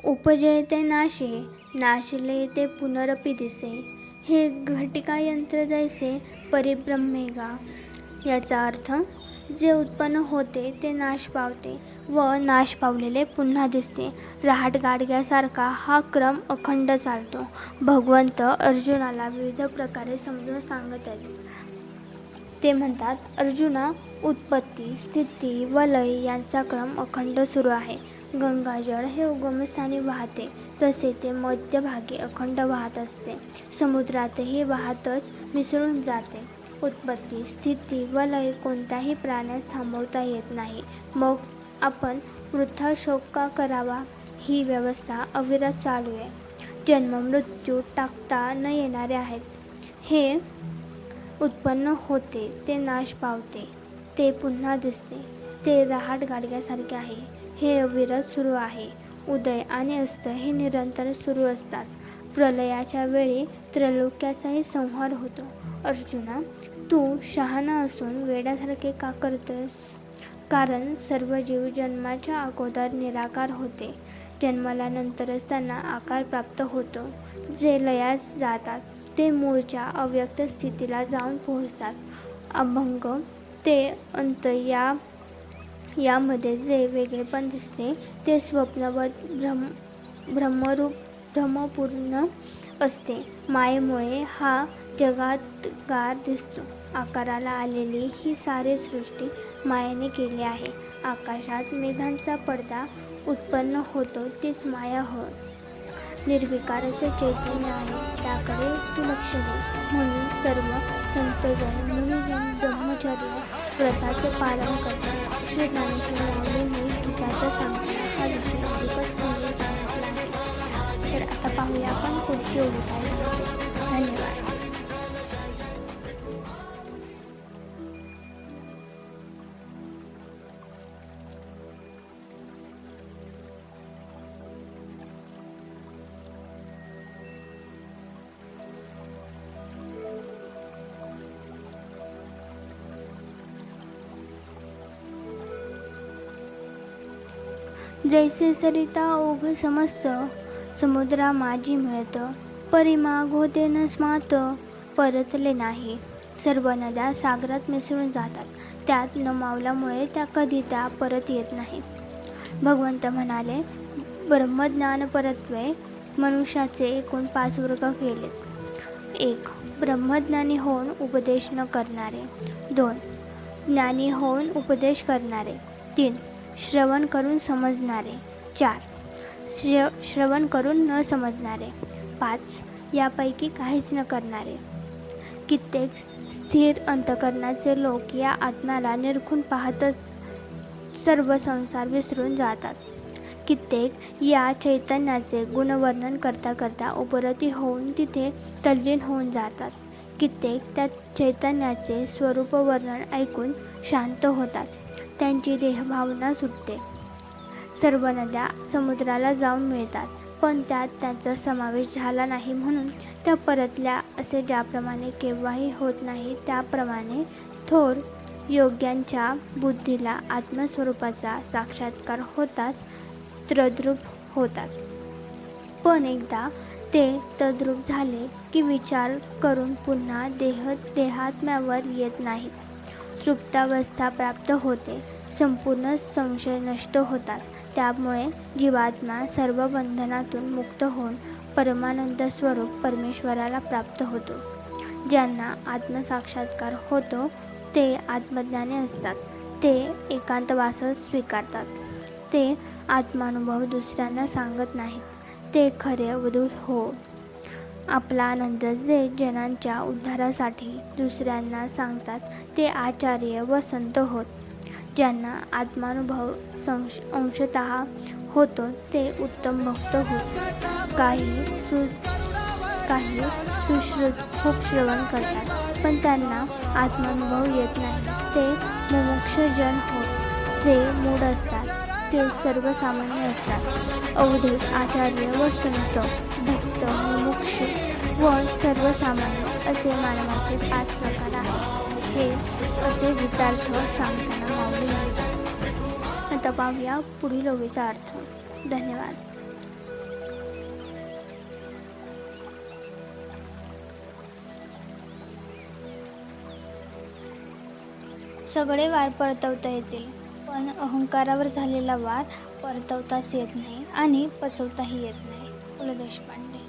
उपजयते नाशे, नाशले ते पुनरपि दिसे. हे घटिकायंत्र जैसे परिब्रह्मेगा. याचा अर्थ जे उत्पन्न होते ते नाश पावते व नाश पावलेले पुन्हा दिसते. रहाट गाडग्यासारखा हा क्रम अखंड चालतो. भगवंत अर्जुनाला विविध प्रकारे समजून सांगत आहेत. ते म्हणतात, अर्जुना, उत्पत्ती, स्थिती व लय यांचा क्रम अखंड सुरू आहे. गंगाजळ हे उगमस्थानी वाहते तसे ते मध्यभागी अखंड वाहत असते. समुद्रातही वाहतच मिसळून जाते. उत्पत्ती, स्थिती व लय कोणत्याही प्राण्यास थांबवता येत नाही. मग आपण वृथा शोक का करावा? ही व्यवस्था अविरत चालू आहे. जन्म मृत्यू टाकता न येणारे आहेत. हे उत्पन्न होते, ते नाश पावते, ते पुन्हा दिसते. ते रहाट गाडग्यासारखे आहे. हे अविरत सुरू आहे. उदय आणि अस्त हे निरंतर सुरू असतात. प्रलयाच्या वेळी त्रैलोक्याचाही संहार होतो. अर्जुना, तू शहाणा असून वेड्यासारखे का करतोस? कारण सर्व जीव जन्माच्या अगोदर निराकार होते. जन्माला नंतरच त्यांना आकार प्राप्त होतो. जे लयास जातात ते मूळच्या अव्यक्त स्थितीला जाऊन पोहोचतात. अभंग ते अंत यामध्ये जे वेगळेपण दिसते ते स्वप्न व ब्रह्मरूप भ्रमपूर्ण असते. मायेमुळे हा जगातगार दिसतो. आकाराला आलेली ही सारी सृष्टी मायेने केली आहे. आकाशात मेघांचा पडदा उत्पन्न होतो तीच माया होय. निर्विकार असे चैतन्य आहे, त्याकडे तू लक्ष दे. म्हणून सर्व संतजन, मुनिजन ब्रह्मचर्य व्रताचे पालन करतात. श्री ज्ञानेश्वर माऊलींनी गीतार्थ सांगताना हा विषय अधिकच खोलून सांगितला आहे. तर आता पाहूया आपण पुढची ओळी काय सांगते. धन्यवाद. जैसे सरिता ओघ समस्त, समुद्रा माझी मिळत. परिमाग होते न स्मात, परतले नाही. सर्व नद्या सागरात मिसळून जातात. त्यात न मावल्यामुळे त्या परत येत नाही. भगवंत म्हणाले, ब्रह्मज्ञान परत्वे मनुष्याचे एकूण 5 वर्ग केलेत. 1. ब्रह्मज्ञानी होऊन उपदेश न करणारे. 2. ज्ञानी होऊन उपदेश करणारे. 3. श्रवण करून समजणारे. 4. श्रवण करून न समजणारे. 5. यापैकी काहीच न करणारे. कित्येक स्थिर अंतःकरणाचे लोक या आत्म्याला निरखून पाहतच सर्व संसार विसरून जातात. कित्येक या चैतन्याचे गुणवर्णन करता करता उपरती होऊन तिथे तल्लीन होऊन जातात. कित्येक त्या चैतन्याचे स्वरूपवर्णन ऐकून शांत होतात. त्यांची देहभावना सुटते. सर्व नद्या समुद्राला जाऊन मिळतात, पण त्यात त्यांचा समावेश झाला नाही म्हणून त्या परतल्या असे ज्याप्रमाणे केव्हाही होत नाही, त्याप्रमाणे थोर योग्यांच्या बुद्धीला आत्मस्वरूपाचा साक्षात्कार होताच तद्रूप होतात. पण एकदा ते तद्रूप झाले की विचार करून पुन्हा देहात्म्यावर येत नाहीत. तृप्तावस्था प्राप्त होते. संपूर्ण संशय नष्ट होतात. त्यामुळे जीवात्मा सर्व बंधनातून मुक्त होऊन परमानंद स्वरूप परमेश्वराला प्राप्त होतो. ज्यांना आत्मसाक्षात्कार होतो ते आत्मज्ञानी असतात. ते एकांतवासच स्वीकारतात. ते आत्मानुभव दुसऱ्यांना सांगत नाहीत. ते खरे अवधूत हो. आपला आनंद जे जनांच्या उद्धारासाठी दुसऱ्यांना सांगतात ते आचार्य व संत होत. ज्यांना आत्मानुभव अंशतः होतो ते उत्तम भक्त होत. काही सुश्रुत खूप श्रवण करतात, पण त्यांना आत्मानुभव येत नाही. ते मुमुक्षजन होत. जे मूढ असतात ते सर्वसामान्य असतात. अवधूत, आचार्य व संत, भक्त, मुमुक्षु व सर्वसामान्य असे मानवाचे 5 प्रकार आहेत. हे असे गीतार्थ सांगताना माऊली म्हणतात. आता पाहूया पुढील ओळीचा अर्थ. धन्यवाद. सगळे वार परतवता येतील, पण अहंकारावर झालेला वार परतवताच येत नाही आणि पचवताही येत नाही. पु ल देशपांडे.